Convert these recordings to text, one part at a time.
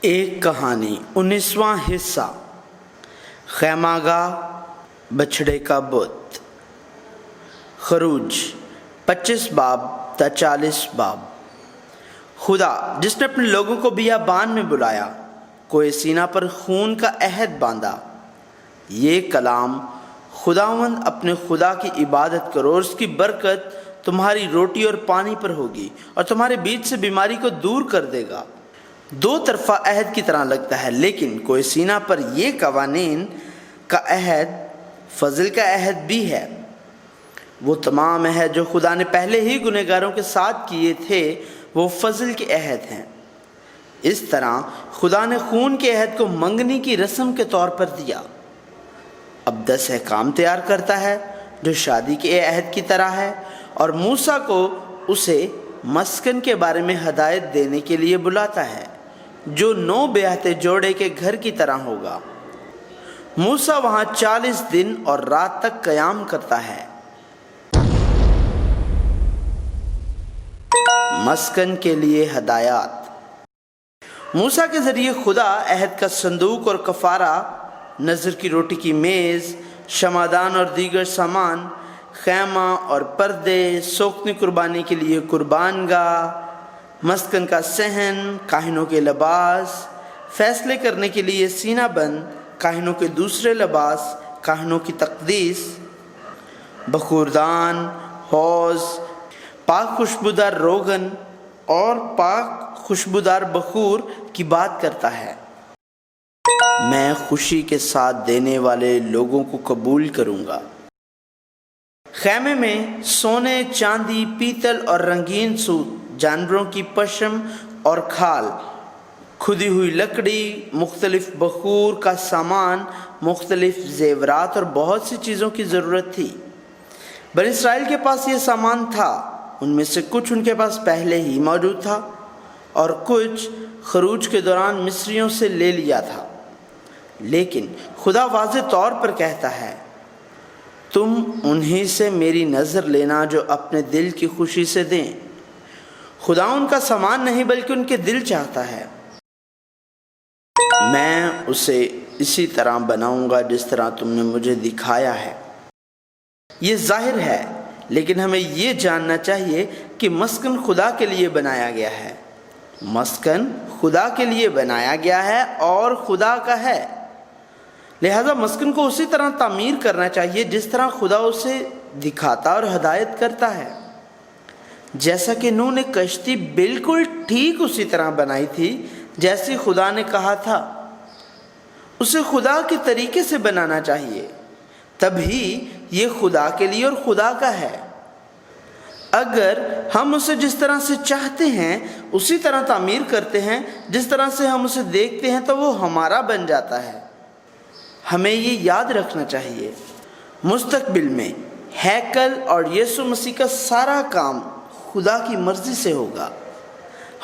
ایک کہانی 19واں حصہ خیمہ گاہ بچھڑے کا بت۔ خروج 25 باب تا 40 باب۔ خدا جس نے اپنے لوگوں کو بیابان میں بلایا، کوہ سینا پر خون کا عہد باندھا۔ یہ کلام خداوند اپنے خدا کی عبادت کرو اور اس کی برکت تمہاری روٹی اور پانی پر ہوگی اور تمہارے بیچ سے بیماری کو دور کر دے گا۔ دو طرفہ عہد کی طرح لگتا ہے، لیکن کوہ سینا پر یہ قوانین کا عہد فضل کا عہد بھی ہے۔ وہ تمام عہد جو خدا نے پہلے ہی گنہگاروں کے ساتھ کیے تھے وہ فضل کے عہد ہیں۔ اس طرح خدا نے خون کے عہد کو منگنی کی رسم کے طور پر دیا۔ اب 10 احکام تیار کرتا ہے جو شادی کے عہد کی طرح ہے، اور موسیٰ کو اسے مسکن کے بارے میں ہدایت دینے کے لیے بلاتا ہے جو 9 بیاہتے جوڑے کے گھر کی طرح ہوگا۔ موسیٰ وہاں 40 دن اور رات تک قیام کرتا ہے۔ مسکن کے لیے ہدایات۔ موسیٰ کے ذریعے خدا عہد کا صندوق اور کفارہ، نذر کی روٹی کی میز، شمعدان اور دیگر سامان، خیمہ اور پردے، سوکھتی قربانی کے لیے قربان گاہ، مسکن کا صحن، کاہنوں کے لباس، فیصلے کرنے کے لیے سینہ بند، کاہنوں کے دوسرے لباس، کاہنوں کی تقدیس، بخوردان، حوض، پاک خوشبودار روغن اور پاک خوشبودار بخور کی بات کرتا ہے۔ میں خوشی کے ساتھ دینے والے لوگوں کو قبول کروں گا۔ خیمے میں سونے، چاندی، پیتل اور رنگین سوت، جانوروں کی پشم اور کھال، کھدی ہوئی لکڑی، مختلف بخور کا سامان، مختلف زیورات اور بہت سی چیزوں کی ضرورت تھی۔ بنی اسرائیل کے پاس یہ سامان تھا، ان میں سے کچھ ان کے پاس پہلے ہی موجود تھا اور کچھ خروج کے دوران مصریوں سے لے لیا تھا۔ لیکن خدا واضح طور پر کہتا ہے، تم انہی سے میری نظر لینا جو اپنے دل کی خوشی سے دیں۔ خدا ان کا سامان نہیں بلکہ ان کے دل چاہتا ہے۔ میں اسے اسی طرح بناؤں گا جس طرح تم نے مجھے دکھایا ہے۔ یہ ظاہر ہے، لیکن ہمیں یہ جاننا چاہیے کہ مسکن خدا کے لیے بنایا گیا ہے۔ مسکن خدا کے لیے بنایا گیا ہے اور خدا کا ہے، لہذا مسکن کو اسی طرح تعمیر کرنا چاہیے جس طرح خدا اسے دکھاتا اور ہدایت کرتا ہے۔ جیسا کہ نوح نے کشتی بالکل ٹھیک اسی طرح بنائی تھی جیسی خدا نے کہا تھا، اسے خدا کے طریقے سے بنانا چاہیے، تبھی یہ خدا کے لیے اور خدا کا ہے۔ اگر ہم اسے جس طرح سے چاہتے ہیں اسی طرح تعمیر کرتے ہیں، جس طرح سے ہم اسے دیکھتے ہیں، تو وہ ہمارا بن جاتا ہے۔ ہمیں یہ یاد رکھنا چاہیے، مستقبل میں ہیکل اور یسوع مسیح کا سارا کام خدا کی مرضی سے ہوگا۔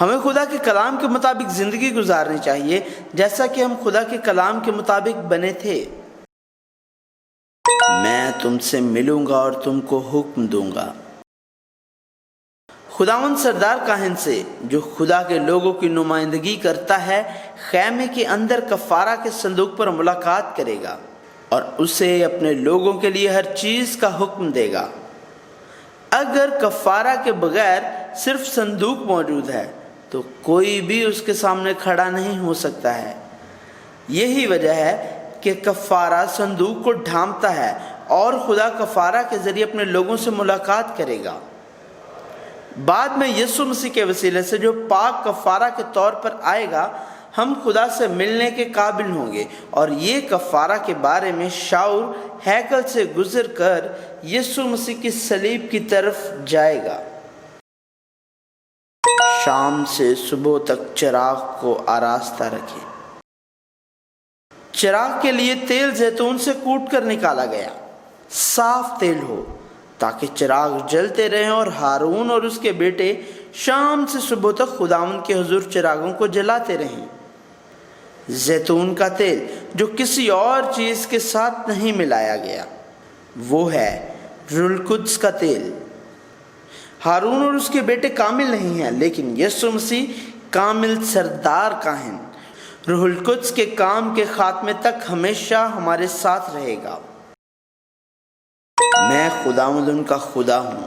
ہمیں خدا کے کلام کے مطابق زندگی گزارنی چاہیے جیسا کہ ہم خدا کے کلام کے مطابق بنے تھے۔ میں تم سے ملوں گا اور تم کو حکم دوں گا۔ خداوند سردار کاہن سے جو خدا کے لوگوں کی نمائندگی کرتا ہے خیمے کے اندر کفارہ کے صندوق پر ملاقات کرے گا اور اسے اپنے لوگوں کے لیے ہر چیز کا حکم دے گا۔ اگر کفارہ کے بغیر صرف صندوق موجود ہے تو کوئی بھی اس کے سامنے کھڑا نہیں ہو سکتا ہے۔ یہی وجہ ہے کہ کفارہ صندوق کو ڈھانپتا ہے اور خدا کفارہ کے ذریعے اپنے لوگوں سے ملاقات کرے گا۔ بعد میں یسوع مسیح کے وسیلے سے جو پاک کفارہ کے طور پر آئے گا، ہم خدا سے ملنے کے قابل ہوں گے، اور یہ کفارہ کے بارے میں شعور ہیکل سے گزر کر یسوع مسیح کی صلیب کی طرف جائے گا۔ شام سے صبح تک چراغ کو آراستہ رکھیں۔ چراغ کے لیے تیل زیتون سے کوٹ کر نکالا گیا، صاف تیل ہو تاکہ چراغ جلتے رہیں، اور ہارون اور اس کے بیٹے شام سے صبح تک خداوند کے حضور چراغوں کو جلاتے رہیں۔ زیتون کا تیل جو کسی اور چیز کے ساتھ نہیں ملایا گیا، وہ ہے روح القدس کا تیل۔ ہارون اور اس کے بیٹے کامل نہیں ہیں، لیکن یسوع مسیح کامل سردار کاہن روح القدس کے کام کے خاتمے تک ہمیشہ ہمارے ساتھ رہے گا۔ میں خداوند ان کا خدا ہوں۔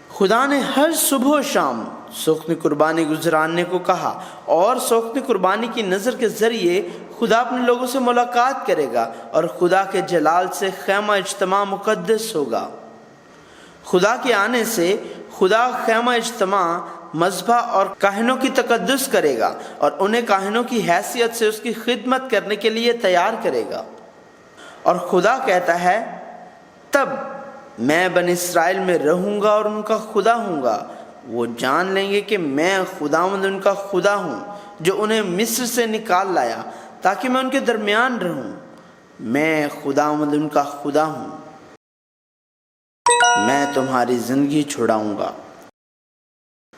خدا نے ہر صبح و شام سوختہ قربانی گزراننے کو کہا، اور سوختہ قربانی کی نظر کے ذریعے خدا اپنے لوگوں سے ملاقات کرے گا اور خدا کے جلال سے خیمہ اجتماع مقدس ہوگا۔ خدا کے آنے سے خدا خیمہ اجتماع، مذبح اور کاہنوں کی تقدس کرے گا اور انہیں کاہنوں کی حیثیت سے اس کی خدمت کرنے کے لیے تیار کرے گا۔ اور خدا کہتا ہے، تب میں بنی اسرائیل میں رہوں گا اور ان کا خدا ہوں گا۔ وہ جان لیں گے کہ میں خداوند ان کا خدا ہوں، جو انہیں مصر سے نکال لایا، تاکہ میں ان کے درمیان رہوں۔ میں خداوند ان کا خدا ہوں۔ میں تمہاری زندگی چھڑاؤں گا۔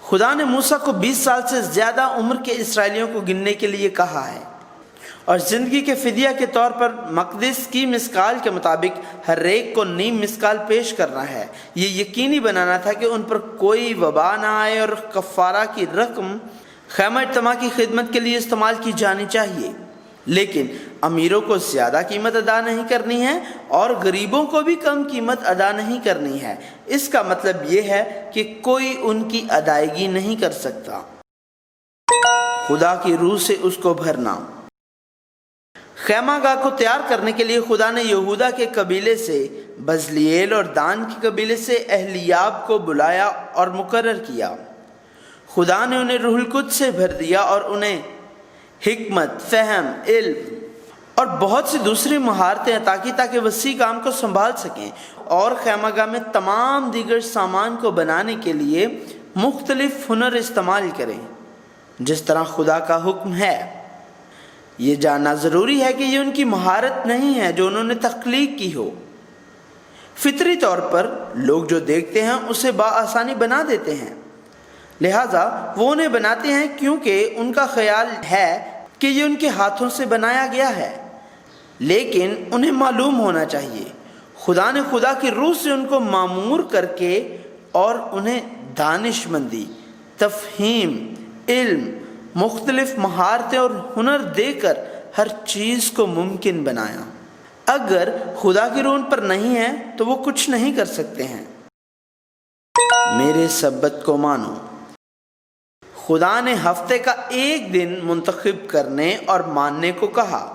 خدا نے موسیٰ کو 20 سال سے زیادہ عمر کے اسرائیلیوں کو گننے کے لیے کہا ہے، اور زندگی کے فدیہ کے طور پر مقدس کی مثقال کے مطابق ہر ایک کو نیم مثقال پیش کرنا ہے۔ یہ یقینی بنانا تھا کہ ان پر کوئی وبا نہ آئے، اور کفارہ کی رقم خیمہ اجتماع کی خدمت کے لیے استعمال کی جانی چاہیے، لیکن امیروں کو زیادہ قیمت ادا نہیں کرنی ہے اور غریبوں کو بھی کم قیمت ادا نہیں کرنی ہے۔ اس کا مطلب یہ ہے کہ کوئی ان کی ادائیگی نہیں کر سکتا۔ خدا کی روح سے اس کو بھرنا۔ خیمہ گاہ کو تیار کرنے کے لیے خدا نے یہودا کے قبیلے سے بزلیل اور دان کے قبیلے سے اہلیاب کو بلایا اور مقرر کیا۔ خدا نے انہیں روح القدس سے بھر دیا اور انہیں حکمت، فہم، علم اور بہت سی دوسری مہارتیں عطا کی، تاکہ وسیع کام کو سنبھال سکیں اور خیمہ گاہ میں تمام دیگر سامان کو بنانے کے لیے مختلف ہنر استعمال کریں، جس طرح خدا کا حکم ہے۔ یہ جاننا ضروری ہے کہ یہ ان کی مہارت نہیں ہے جو انہوں نے تخلیق کی ہو۔ فطری طور پر لوگ جو دیکھتے ہیں اسے بآسانی بنا دیتے ہیں، لہٰذا وہ انہیں بناتے ہیں کیونکہ ان کا خیال ہے کہ یہ ان کے ہاتھوں سے بنایا گیا ہے، لیکن انہیں معلوم ہونا چاہیے خدا نے خدا کی روح سے ان کو معمور کر کے اور انہیں دانش مندی، تفہیم، علم، مختلف مہارتیں اور ہنر دے کر ہر چیز کو ممکن بنایا۔ اگر خدا کی روح ان پر نہیں ہے تو وہ کچھ نہیں کر سکتے ہیں۔ میرے سبت کو مانو۔ خدا نے ہفتے کا ایک دن منتخب کرنے اور ماننے کو کہا۔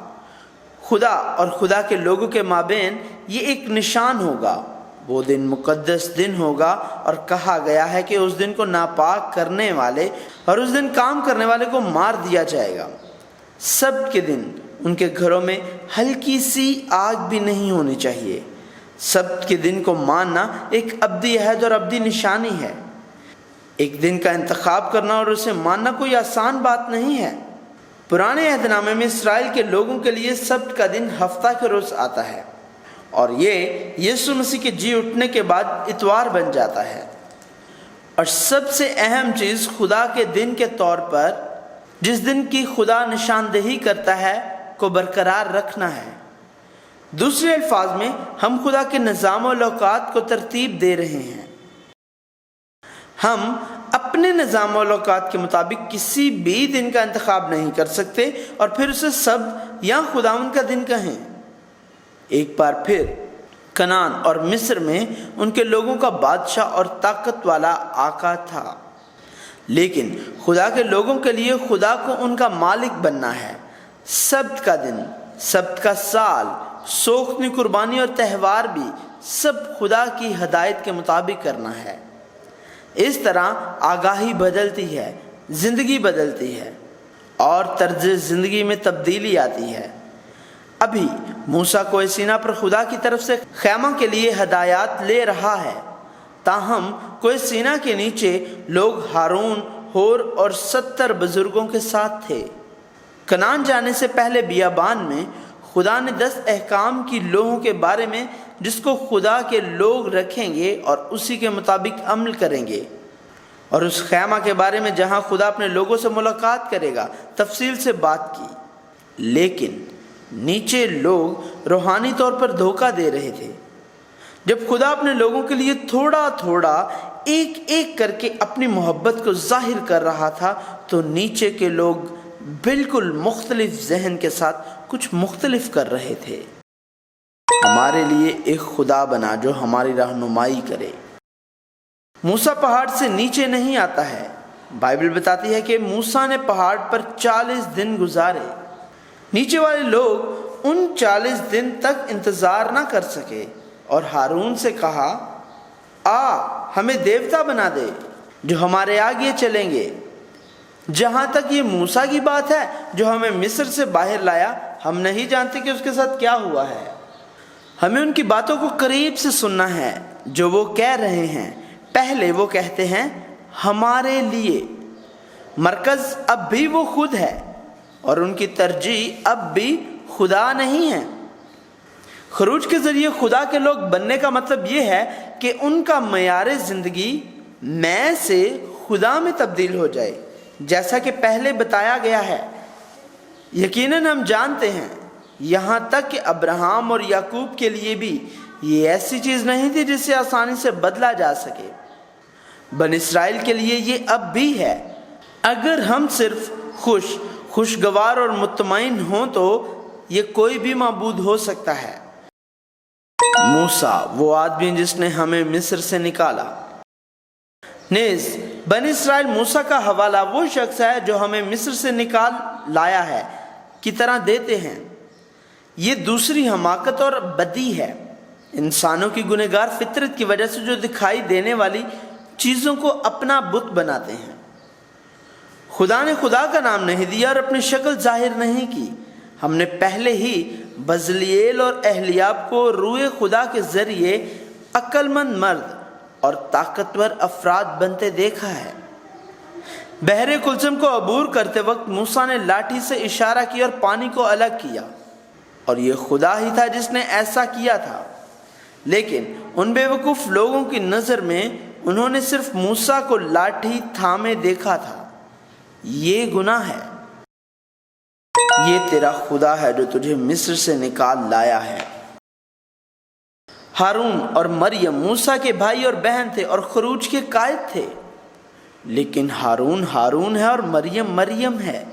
خدا اور خدا کے لوگوں کے مابین یہ ایک نشان ہوگا۔ وہ دن مقدس دن ہوگا، اور کہا گیا ہے کہ اس دن کو ناپاک کرنے والے اور اس دن کام کرنے والے کو مار دیا جائے گا۔ سبت کے دن ان کے گھروں میں ہلکی سی آگ بھی نہیں ہونی چاہیے۔ سبت کے دن کو ماننا ایک ابدی عہد اور ابدی نشانی ہے۔ ایک دن کا انتخاب کرنا اور اسے ماننا کوئی آسان بات نہیں ہے۔ پرانے عہد نامے میں اسرائیل کے لوگوں کے لیے سبت کا دن ہفتہ کے روز آتا ہے، اور یہ یسوع مسیح کے جی اٹھنے کے بعد اتوار بن جاتا ہے۔ اور سب سے اہم چیز خدا کے دن کے طور پر، جس دن کی خدا نشاندہی کرتا ہے، کو برقرار رکھنا ہے۔ دوسرے الفاظ میں ہم خدا کے نظام و اوقات کو ترتیب دے رہے ہیں۔ ہم اپنے نظام و اوقات کے مطابق کسی بھی دن کا انتخاب نہیں کر سکتے اور پھر اسے سبت یا خداوند کا دن کہیں۔ ایک بار پھر کنعان اور مصر میں ان کے لوگوں کا بادشاہ اور طاقت والا آقا تھا، لیکن خدا کے لوگوں کے لیے خدا کو ان کا مالک بننا ہے۔ سبت کا دن، سبت کا سال، سوختہ قربانی اور تہوار بھی سب خدا کی ہدایت کے مطابق کرنا ہے۔ اس طرح آگاہی بدلتی ہے، زندگی بدلتی ہے اور طرز زندگی میں تبدیلی آتی ہے۔ ابھی موسیٰ کوہ سینا پر خدا کی طرف سے خیمہ کے لیے ہدایات لے رہا ہے، تاہم کوہ سینا کے نیچے لوگ ہارون، ہور اور 70 بزرگوں کے ساتھ تھے۔ کنعان جانے سے پہلے بیابان میں خدا نے 10 احکام کی لوحوں کے بارے میں، جس کو خدا کے لوگ رکھیں گے اور اسی کے مطابق عمل کریں گے، اور اس خیمہ کے بارے میں جہاں خدا اپنے لوگوں سے ملاقات کرے گا، تفصیل سے بات کی۔ لیکن نیچے لوگ روحانی طور پر دھوکہ دے رہے تھے۔ جب خدا اپنے لوگوں کے لیے تھوڑا تھوڑا ایک ایک کر کے اپنی محبت کو ظاہر کر رہا تھا، تو نیچے کے لوگ بالکل مختلف ذہن کے ساتھ کچھ مختلف کر رہے تھے۔ ہمارے لیے ایک خدا بنا جو ہماری رہنمائی کرے۔ موسیٰ پہاڑ سے نیچے نہیں آتا ہے۔ بائبل بتاتی ہے کہ موسیٰ نے پہاڑ پر 40 دن گزارے۔ نیچے والے لوگ ان 40 دن تک انتظار نہ کر سکے اور ہارون سے کہا، ہمیں دیوتا بنا دے جو ہمارے آگے چلیں گے۔ جہاں تک یہ موسیٰ کی بات ہے جو ہمیں مصر سے باہر لایا، ہم نہیں جانتے کہ اس کے ساتھ کیا ہوا ہے۔ ہمیں ان کی باتوں کو قریب سے سننا ہے جو وہ کہہ رہے ہیں۔ پہلے وہ کہتے ہیں ہمارے لیے، مرکز اب بھی وہ خود ہے اور ان کی ترجیح اب بھی خدا نہیں ہے۔ خروج کے ذریعے خدا کے لوگ بننے کا مطلب یہ ہے کہ ان کا معیار زندگی میں سے خدا میں تبدیل ہو جائے، جیسا کہ پہلے بتایا گیا ہے۔ یقیناً ہم جانتے ہیں، یہاں تک کہ ابراہیم اور یعقوب کے لیے بھی یہ ایسی چیز نہیں تھی جسے آسانی سے بدلا جا سکے۔ بن اسرائیل کے لیے یہ اب بھی ہے۔ اگر ہم صرف خوشگوار اور مطمئن ہوں تو یہ کوئی بھی معبود ہو سکتا ہے۔ موسیٰ وہ آدمی جس نے ہمیں مصر سے نکالا۔ نیز بن اسرائیل موسیٰ کا حوالہ وہ شخص ہے جو ہمیں مصر سے نکال لایا ہے کی طرح دیتے ہیں۔ یہ دوسری حماقت اور بدی ہے، انسانوں کی گنہگار فطرت کی وجہ سے جو دکھائی دینے والی چیزوں کو اپنا بت بناتے ہیں۔ خدا نے خدا کا نام نہیں دیا اور اپنی شکل ظاہر نہیں کی۔ ہم نے پہلے ہی بزلیل اور اہلیاب کو روح خدا کے ذریعے عقل مند مرد اور طاقتور افراد بنتے دیکھا ہے۔ بحر کلثم کو عبور کرتے وقت موسیٰ نے لاٹھی سے اشارہ کیا اور پانی کو الگ کیا، اور یہ خدا ہی تھا جس نے ایسا کیا تھا۔ لیکن ان بے وقوف لوگوں کی نظر میں انہوں نے صرف موسیٰ کو لاٹھی تھامے دیکھا تھا۔ یہ گناہ ہے۔ یہ تیرا خدا ہے جو تجھے مصر سے نکال لایا ہے۔ ہارون اور مریم موسیٰ کے بھائی اور بہن تھے اور خروج کے قائد تھے، لیکن ہارون ہے اور مریم مریم ہے۔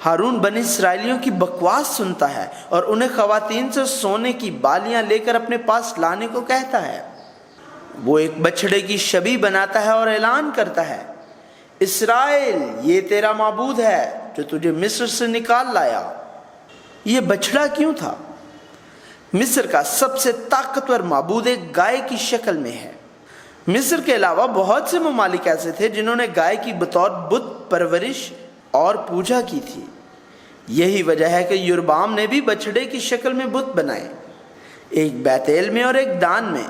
ہارون بنی اسرائیلیوں کی بکواس سنتا ہے اور انہیں خواتین سے سونے کی بالیاں لے کر اپنے پاس لانے کو کہتا ہے۔ وہ ایک بچھڑے کی شبیہ بناتا ہے اور اعلان کرتا ہے، اسرائیل یہ تیرا معبود ہے جو تجھے مصر سے نکال لایا۔ یہ بچھڑا کیوں تھا؟ مصر کا سب سے طاقتور معبود ایک گائے کی شکل میں ہے۔ مصر کے علاوہ بہت سے ممالک ایسے تھے جنہوں نے گائے کی بطور بت پرورش اور پوجا کی تھی۔ یہی وجہ ہے کہ یربعام نے بھی بچھڑے کی شکل میں بت بنائے، ایک بیتیل میں اور ایک دان میں۔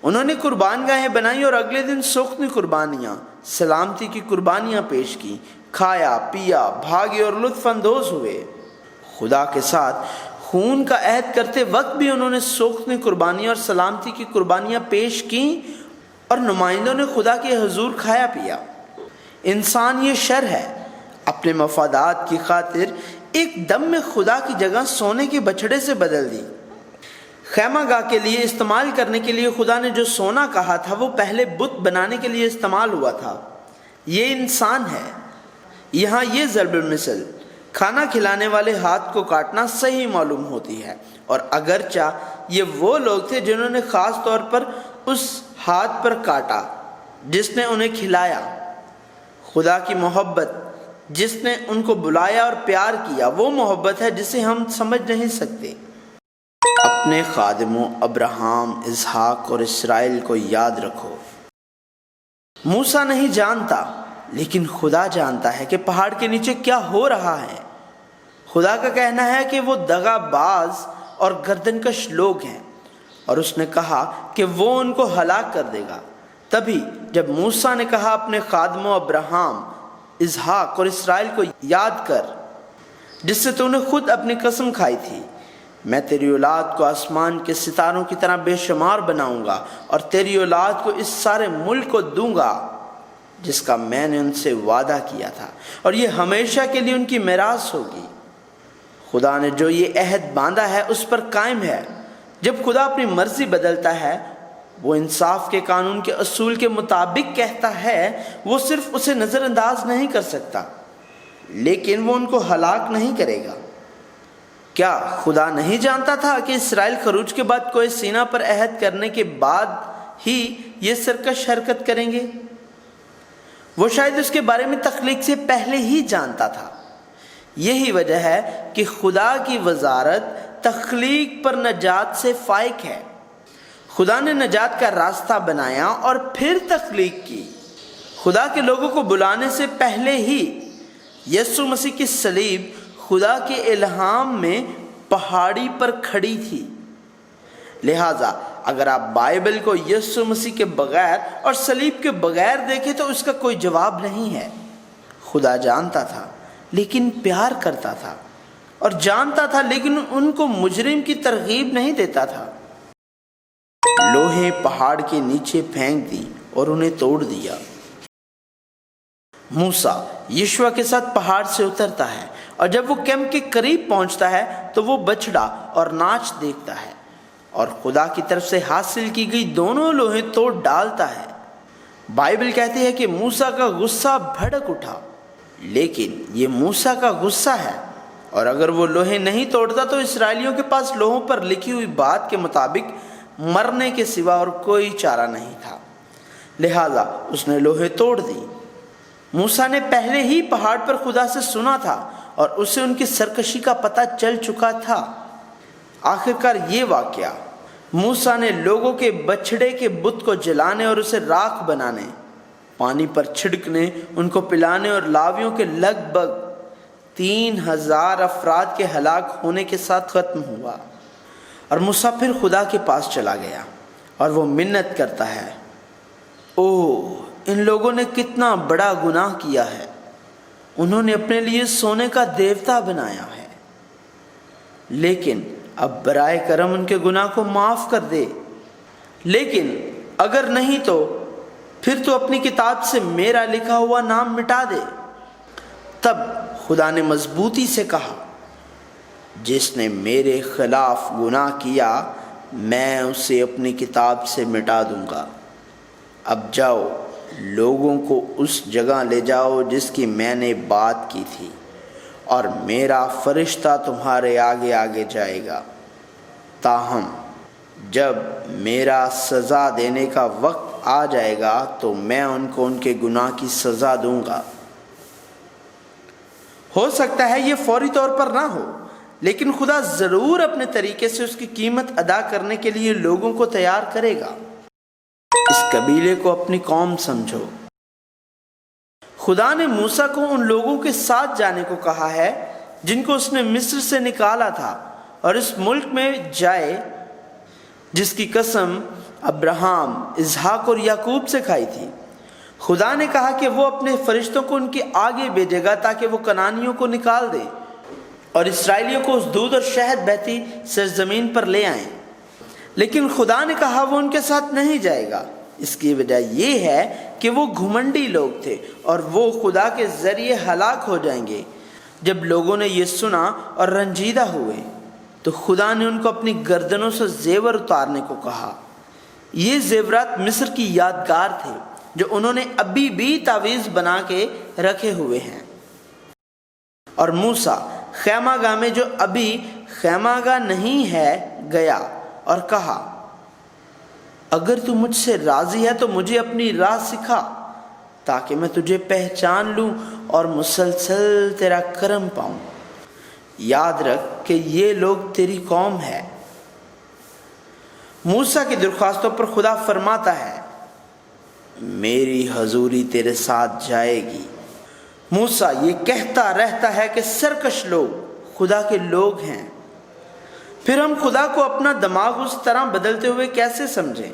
انہوں نے قربان گاہیں بنائی اور اگلے دن سوختنی قربانیاں، سلامتی کی قربانیاں پیش کی، کھایا پیا، بھاگے اور لطف اندوز ہوئے۔ خدا کے ساتھ خون کا عہد کرتے وقت بھی انہوں نے سوختنی قربانیاں اور سلامتی کی قربانیاں پیش کیں اور نمائندوں نے خدا کے حضور کھایا پیا۔ انسان یہ شر ہے، اپنے مفادات کی خاطر ایک دم میں خدا کی جگہ سونے کے بچھڑے سے بدل دی۔ خیمہ گاہ کے لیے استعمال کرنے کے لیے خدا نے جو سونا کہا تھا وہ پہلے بت بنانے کے لیے استعمال ہوا تھا۔ یہ انسان ہے۔ یہاں یہ ضرب المثل کھانا کھلانے والے ہاتھ کو کاٹنا صحیح معلوم ہوتی ہے، اور اگرچہ یہ وہ لوگ تھے جنہوں نے خاص طور پر اس ہاتھ پر کاٹا جس نے انہیں کھلایا۔ خدا کی محبت جس نے ان کو بلایا اور پیار کیا وہ محبت ہے جسے ہم سمجھ نہیں سکتے۔ اپنے خادموں ابراہیم، اسحاق اور اسرائیل کو یاد رکھو۔ موسیٰ نہیں جانتا، لیکن خدا جانتا ہے کہ پہاڑ کے نیچے کیا ہو رہا ہے۔ خدا کا کہنا ہے کہ وہ دغا باز اور گردنکش لوگ ہیں، اور اس نے کہا کہ وہ ان کو ہلاک کر دے گا۔ تبھی جب موسیٰ نے کہا اپنے خادموں ابراہیم، اسحاق اور اسرائیل کو یاد کر جس سے تو نے خود اپنی قسم کھائی تھی، میں تیری اولاد کو آسمان کے ستاروں کی طرح بے شمار بناؤں گا، اور تیری اولاد کو اس سارے ملک کو دوں گا جس کا میں نے ان سے وعدہ کیا تھا، اور یہ ہمیشہ کے لیے ان کی میراث ہوگی۔ خدا نے جو یہ عہد باندھا ہے اس پر قائم ہے۔ جب خدا اپنی مرضی بدلتا ہے، وہ انصاف کے قانون کے اصول کے مطابق کہتا ہے، وہ صرف اسے نظر انداز نہیں کر سکتا۔ لیکن وہ ان کو ہلاک نہیں کرے گا۔ کیا خدا نہیں جانتا تھا کہ اسرائیل خروج کے بعد کوہ سینا پر عہد کرنے کے بعد ہی یہ سرکش حرکت کریں گے؟ وہ شاید اس کے بارے میں تخلیق سے پہلے ہی جانتا تھا۔ یہی وجہ ہے کہ خدا کی وزارت تخلیق پر نجات سے فائق ہے۔ خدا نے نجات کا راستہ بنایا اور پھر تخلیق کی۔ خدا کے لوگوں کو بلانے سے پہلے ہی یسوع مسیح کی صلیب خدا کے الہام میں پہاڑی پر کھڑی تھی۔ لہٰذا اگر آپ بائبل کو یسوع مسیح کے بغیر اور صلیب کے بغیر دیکھیں تو اس کا کوئی جواب نہیں ہے۔ خدا جانتا تھا لیکن پیار کرتا تھا، اور جانتا تھا لیکن ان کو مجرم کی ترغیب نہیں دیتا تھا۔ لوہے پہاڑ کے نیچے پھینک دی اور انہیں توڑ دیا۔ موسیٰ یشوع کے ساتھ پہاڑ سے اترتا ہے، اور جب وہ کیمپ کے قریب پہنچتا ہے تو وہ بچڑا اور ناچ دیکھتا ہے اور خدا کی طرف سے حاصل کی گئی دونوں لوہے توڑ ڈالتا ہے۔ بائبل کہتی ہے کہ موسیٰ کا غصہ بھڑک اٹھا، لیکن یہ موسیٰ کا غصہ ہے، اور اگر وہ لوہے نہیں توڑتا تو اسرائیلیوں کے پاس لوہوں پر لکھی ہوئی بات کے مطابق مرنے کے سوا اور کوئی چارہ نہیں تھا۔ لہٰذا اس نے لوہے توڑ دی۔ موسیٰ نے پہلے ہی پہاڑ پر خدا سے سنا تھا اور اسے ان کی سرکشی کا پتہ چل چکا تھا۔ آخرکار یہ واقعہ موسیٰ نے لوگوں کے بچھڑے کے بت کو جلانے اور اسے راکھ بنانے، پانی پر چھڑکنے، ان کو پلانے اور لاویوں کے لگ بھگ 3000 افراد کے ہلاک ہونے کے ساتھ ختم ہوا۔ اور موسیٰ پھر خدا کے پاس چلا گیا اور وہ منت کرتا ہے، اوہ ان لوگوں نے کتنا بڑا گناہ کیا ہے، انہوں نے اپنے لیے سونے کا دیوتا بنایا ہے، لیکن اب برائے کرم ان کے گناہ کو معاف کر دے، لیکن اگر نہیں تو پھر تو اپنی کتاب سے میرا لکھا ہوا نام مٹا دے۔ تب خدا نے مضبوطی سے کہا، جس نے میرے خلاف گناہ کیا میں اسے اپنی کتاب سے مٹا دوں گا۔ اب جاؤ لوگوں کو اس جگہ لے جاؤ جس کی میں نے بات کی تھی، اور میرا فرشتہ تمہارے آگے آگے جائے گا، تاہم جب میرا سزا دینے کا وقت آ جائے گا تو میں ان کو ان کے گناہ کی سزا دوں گا۔ ہو سکتا ہے یہ فوری طور پر نہ ہو، لیکن خدا ضرور اپنے طریقے سے اس کی قیمت ادا کرنے کے لیے لوگوں کو تیار کرے گا۔ اس قبیلے کو اپنی قوم سمجھو۔ خدا نے موسیٰ کو ان لوگوں کے ساتھ جانے کو کہا ہے جن کو اس نے مصر سے نکالا تھا، اور اس ملک میں جائے جس کی قسم ابراہیم، اسحاق اور یعقوب سے کھائی تھی۔ خدا نے کہا کہ وہ اپنے فرشتوں کو ان کے آگے بھیجے گا تاکہ وہ کنعانیوں کو نکال دے اور اسرائیلیوں کو اس دودھ اور شہد بہتی سرزمین پر لے آئیں۔ لیکن خدا نے کہا وہ ان کے ساتھ نہیں جائے گا۔ اس کی وجہ یہ ہے کہ وہ گھمنڈی لوگ تھے اور وہ خدا کے ذریعے ہلاک ہو جائیں گے۔ جب لوگوں نے یہ سنا اور رنجیدہ ہوئے تو خدا نے ان کو اپنی گردنوں سے زیور اتارنے کو کہا۔ یہ زیورات مصر کی یادگار تھے جو انہوں نے ابھی بھی تعویذ بنا کے رکھے ہوئے ہیں۔ اور موسیٰ خیمہ گاہ میں جو ابھی خیمہ گاہ نہیں ہے گیا اور کہا، اگر تو مجھ سے راضی ہے تو مجھے اپنی راہ سکھا تاکہ میں تجھے پہچان لوں اور مسلسل تیرا کرم پاؤں۔ یاد رکھ کہ یہ لوگ تیری قوم ہے۔ موسیٰ کی درخواستوں پر خدا فرماتا ہے، میری حضوری تیرے ساتھ جائے گی۔ موسیٰ یہ کہتا رہتا ہے کہ سرکش لوگ خدا کے لوگ ہیں۔ پھر ہم خدا کو اپنا دماغ اس طرح بدلتے ہوئے کیسے سمجھیں؟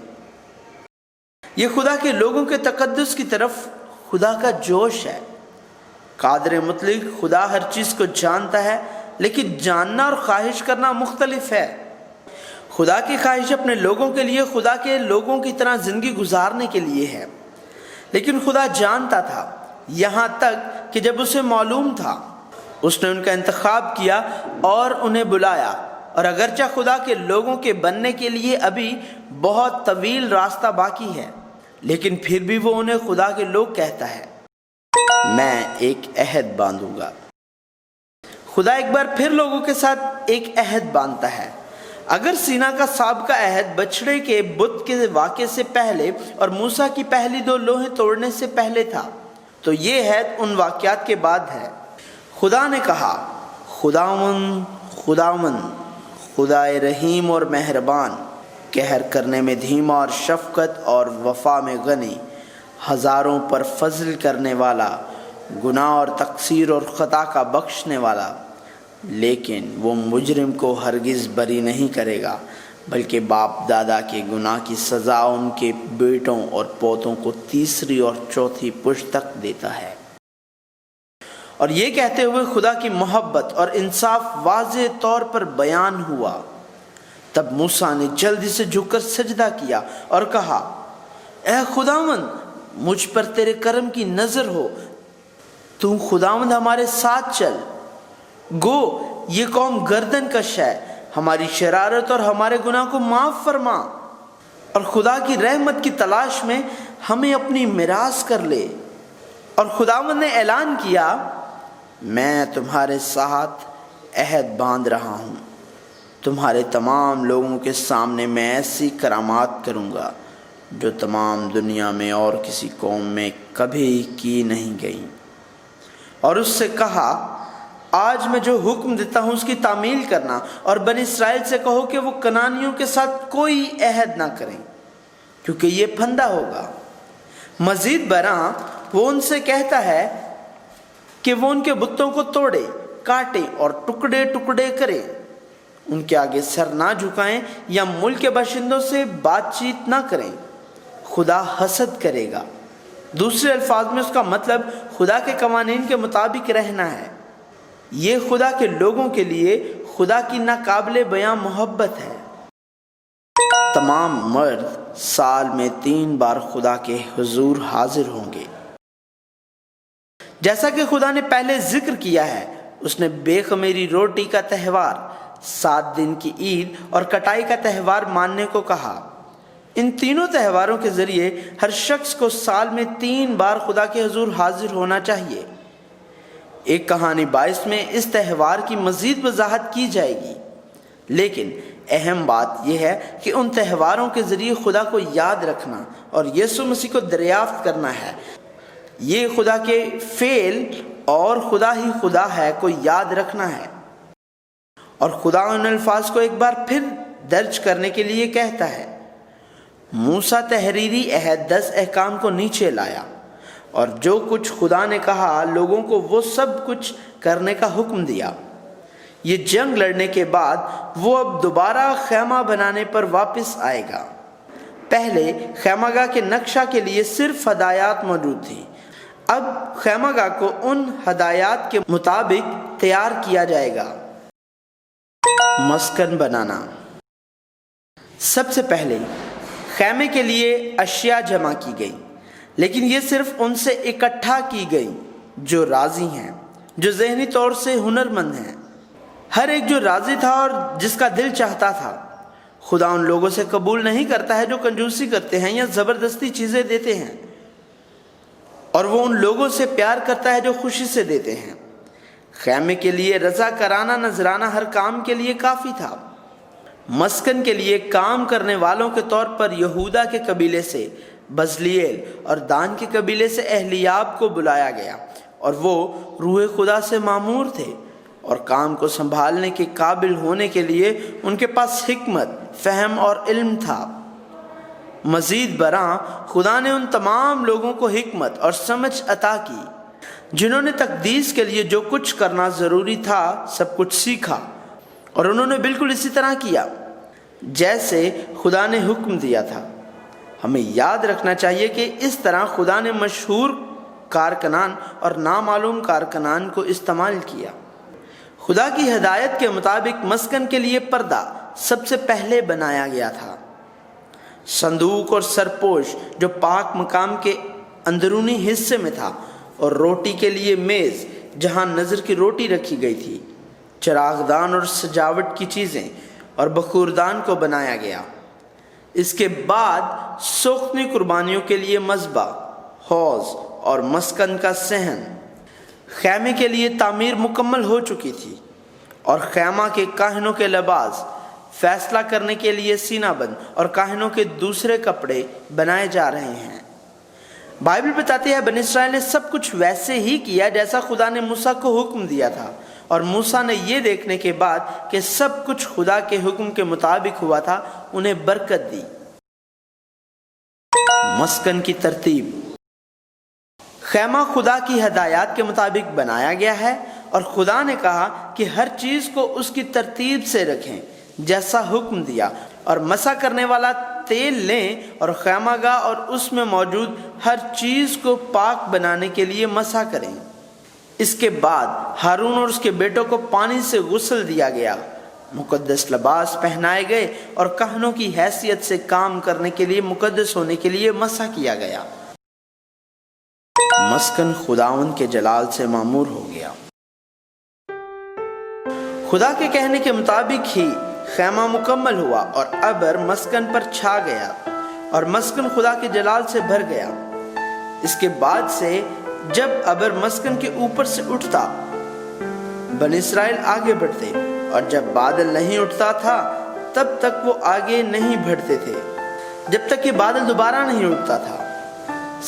یہ خدا کے لوگوں کے تقدس کی طرف خدا کا جوش ہے۔ قادر مطلق خدا ہر چیز کو جانتا ہے، لیکن جاننا اور خواہش کرنا مختلف ہے۔ خدا کی خواہش اپنے لوگوں کے لیے خدا کے لوگوں کی طرح زندگی گزارنے کے لیے ہے، لیکن خدا جانتا تھا، یہاں تک کہ جب اسے معلوم تھا اس نے ان کا انتخاب کیا اور انہیں بلایا۔ اور اگرچہ خدا کے لوگوں کے بننے کے لیے ابھی بہت طویل راستہ باقی ہے، لیکن پھر بھی وہ انہیں خدا کے لوگ کہتا ہے۔ میں ایک عہد باندھوں گا خدا ایک بار پھر لوگوں کے ساتھ ایک عہد باندھتا ہے۔ اگر سینا کا سابقہ عہد بچھڑے کے بت کے واقعے سے پہلے اور موسیٰ کی پہلی 2 لوہیں توڑنے سے پہلے تھا، تو یہ عہد ان واقعات کے بعد ہے۔ خدا نے کہا، خداوند خدائے رحیم اور مہربان، قہر کرنے میں دھیما اور شفقت اور وفا میں غنی، ہزاروں پر فضل کرنے والا، گناہ اور تقصیر اور خطا کا بخشنے والا، لیکن وہ مجرم کو ہرگز بری نہیں کرے گا، بلکہ باپ دادا کے گناہ کی سزا ان کے بیٹوں اور پوتوں کو 3 اور 4 پشت تک دیتا ہے۔ اور یہ کہتے ہوئے خدا کی محبت اور انصاف واضح طور پر بیان ہوا۔ تب موسیٰ نے جلدی سے جھک کر سجدہ کیا اور کہا، اے خداوند، مجھ پر تیرے کرم کی نظر ہو، تو خداوند ہمارے ساتھ چل۔ گو یہ قوم گردن کش ہے، ہماری شرارت اور ہمارے گناہ کو معاف فرما، اور خدا کی رحمت کی تلاش میں ہمیں اپنی میراث کر لے۔ اور خداوند نے اعلان کیا، میں تمہارے ساتھ عہد باندھ رہا ہوں، تمہارے تمام لوگوں کے سامنے میں ایسی کرامات کروں گا جو تمام دنیا میں اور کسی قوم میں کبھی کی نہیں گئی۔ اور اس سے کہا، آج میں جو حکم دیتا ہوں اس کی تعمیل کرنا، اور بنی اسرائیل سے کہو کہ وہ کنعانیوں کے ساتھ کوئی عہد نہ کریں، کیونکہ یہ پھندا ہوگا۔ مزید برآں وہ ان سے کہتا ہے کہ وہ ان کے بتوں کو توڑے، کاٹے اور ٹکڑے ٹکڑے کرے، ان کے آگے سر نہ جھکائیں یا ملک کے باشندوں سے بات چیت نہ کریں، خدا حسد کرے گا۔ دوسرے الفاظ میں اس کا مطلب خدا کے قوانین کے مطابق رہنا ہے۔ یہ خدا کے لوگوں کے لیے خدا کی ناقابل بیاں محبت ہے۔ تمام مرد سال میں 3 بار خدا کے حضور حاضر ہوں گے۔ جیسا کہ خدا نے پہلے ذکر کیا ہے، اس نے بے خمیری روٹی کا تہوار، 7 دن کی عید اور کٹائی کا تہوار ماننے کو کہا۔ ان تینوں تہواروں کے ذریعے ہر شخص کو سال میں 3 بار خدا کے حضور حاضر ہونا چاہیے۔ ایک کہانی 22 میں اس تہوار کی مزید وضاحت کی جائے گی، لیکن اہم بات یہ ہے کہ ان تہواروں کے ذریعے خدا کو یاد رکھنا اور یسوع مسیح کو دریافت کرنا ہے۔ یہ خدا کے فعل اور خدا ہی خدا ہے کو یاد رکھنا ہے۔ اور خدا ان الفاظ کو ایک بار پھر درج کرنے کے لیے کہتا ہے، موسیٰ تحریری عہد 10 احکام کو نیچے لایا، اور جو کچھ خدا نے کہا لوگوں کو وہ سب کچھ کرنے کا حکم دیا۔ یہ جنگ لڑنے کے بعد وہ اب دوبارہ خیمہ بنانے پر واپس آئے گا۔ پہلے خیمہ گاہ کے نقشہ کے لیے صرف ہدایات موجود تھیں، اب خیمہ گاہ کو ان ہدایات کے مطابق تیار کیا جائے گا۔ مسکن بنانا۔ سب سے پہلے خیمے کے لیے اشیاء جمع کی گئی، لیکن یہ صرف ان سے اکٹھا کی گئی جو راضی ہیں، جو ذہنی طور سے ہنرمند ہیں۔ ہر ایک جو راضی تھا اور جس کا دل چاہتا تھا۔ خدا ان لوگوں سے قبول نہیں کرتا ہے جو کنجوسی کرتے ہیں یا زبردستی چیزیں دیتے ہیں، اور وہ ان لوگوں سے پیار کرتا ہے جو خوشی سے دیتے ہیں۔ خیمے کے لیے رضا کرانہ نذرانہ ہر کام کے لیے کافی تھا۔ مسکن کے لیے کام کرنے والوں کے طور پر یہودا کے قبیلے سے بزلیل اور دان کے قبیلے سے اہلیاب کو بلایا گیا، اور وہ روح خدا سے مامور تھے، اور کام کو سنبھالنے کے قابل ہونے کے لیے ان کے پاس حکمت، فہم اور علم تھا۔ مزید برآں خدا نے ان تمام لوگوں کو حکمت اور سمجھ عطا کی جنہوں نے تقدیس کے لیے جو کچھ کرنا ضروری تھا سب کچھ سیکھا، اور انہوں نے بالکل اسی طرح کیا جیسے خدا نے حکم دیا تھا۔ ہمیں یاد رکھنا چاہیے کہ اس طرح خدا نے مشہور کارکنان اور نامعلوم کارکنان کو استعمال کیا۔ خدا کی ہدایت کے مطابق مسکن کے لیے پردہ سب سے پہلے بنایا گیا تھا۔ صندوق اور سرپوش جو پاک مقام کے اندرونی حصے میں تھا، اور روٹی کے لیے میز جہاں نظر کی روٹی رکھی گئی تھی، چراغدان اور سجاوٹ کی چیزیں اور بخوردان کو بنایا گیا۔ اس کے بعد سوختنی قربانیوں کے لیے مذبح، حوض اور مسکن کا صحن۔ خیمے کے لیے تعمیر مکمل ہو چکی تھی۔ اور خیمہ کے کاہنوں کے لباس فیصلہ کرنے کے لیے سینہ بند اور کاہنوں کے دوسرے کپڑے بنائے جا رہے ہیں۔ بائبل بتاتی ہے بنی اسرائیل نے سب کچھ ویسے ہی کیا جیسا خدا نے موسیٰ کو حکم دیا تھا، اور موسیٰ نے یہ دیکھنے کے بعد کہ سب کچھ خدا کے حکم کے مطابق ہوا تھا انہیں برکت دی۔ مسکن کی ترتیب۔ خیمہ خدا کی ہدایات کے مطابق بنایا گیا ہے، اور خدا نے کہا کہ ہر چیز کو اس کی ترتیب سے رکھیں جیسا حکم دیا، اور مسح کرنے والا تیل لیں اور خیمہ گاہ اور اس میں موجود ہر چیز کو پاک بنانے کے لیے مسح کریں۔ اس کے بعد ہارون اور اس کے بیٹوں کو پانی سے غسل دیا گیا، مقدس لباس پہنائے گئے اور کہنوں کی حیثیت سے کام کرنے کے لیے مقدس ہونے کے لیے مسح کیا گیا۔ مسکن خداوند کے جلال سے معمور ہو گیا۔ خدا کے کہنے کے مطابق ہی خیمہ مکمل ہوا اور ابر مسکن پر چھا گیا اور مسکن خدا کے جلال سے بھر گیا۔ اس کے بعد سے جب ابر مسکن کے اوپر سے اٹھتا بنی اسرائیل آگے بڑھتے، اور جب بادل نہیں اٹھتا تھا تب تک وہ آگے نہیں بڑھتے تھے جب تک کہ بادل دوبارہ نہیں اٹھتا تھا۔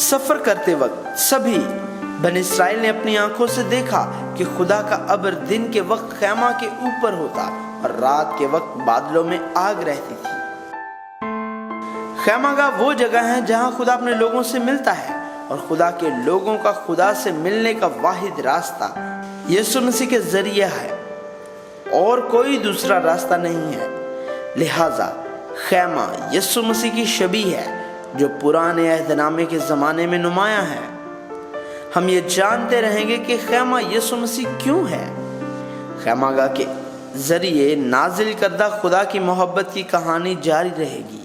سفر کرتے وقت سبھی بنی اسرائیل نے اپنی آنکھوں سے دیکھا کہ خدا کا ابر دن کے وقت خیمہ کے اوپر ہوتا اور رات کے وقت بادلوں میں آگ رہتی تھی۔ خیمہ گاہ وہ جگہ ہے جہاں خدا اپنے لوگوں سے ملتا ہے، اور خدا کے لوگوں کا خدا سے ملنے کا واحد راستہ یسوع مسیح کے ذریعے ہے، اور کوئی دوسرا راستہ نہیں ہے۔ لہذا خیمہ یسوع مسیح کی شبیہ ہے جو پرانے عہد نامے کے زمانے میں نمایاں ہے۔ ہم یہ جانتے رہیں گے کہ خیمہ یسوع مسیح کیوں ہے۔ خیمہ گاہ کے ذریعے نازل کردہ خدا کی محبت کی کہانی جاری رہے گی۔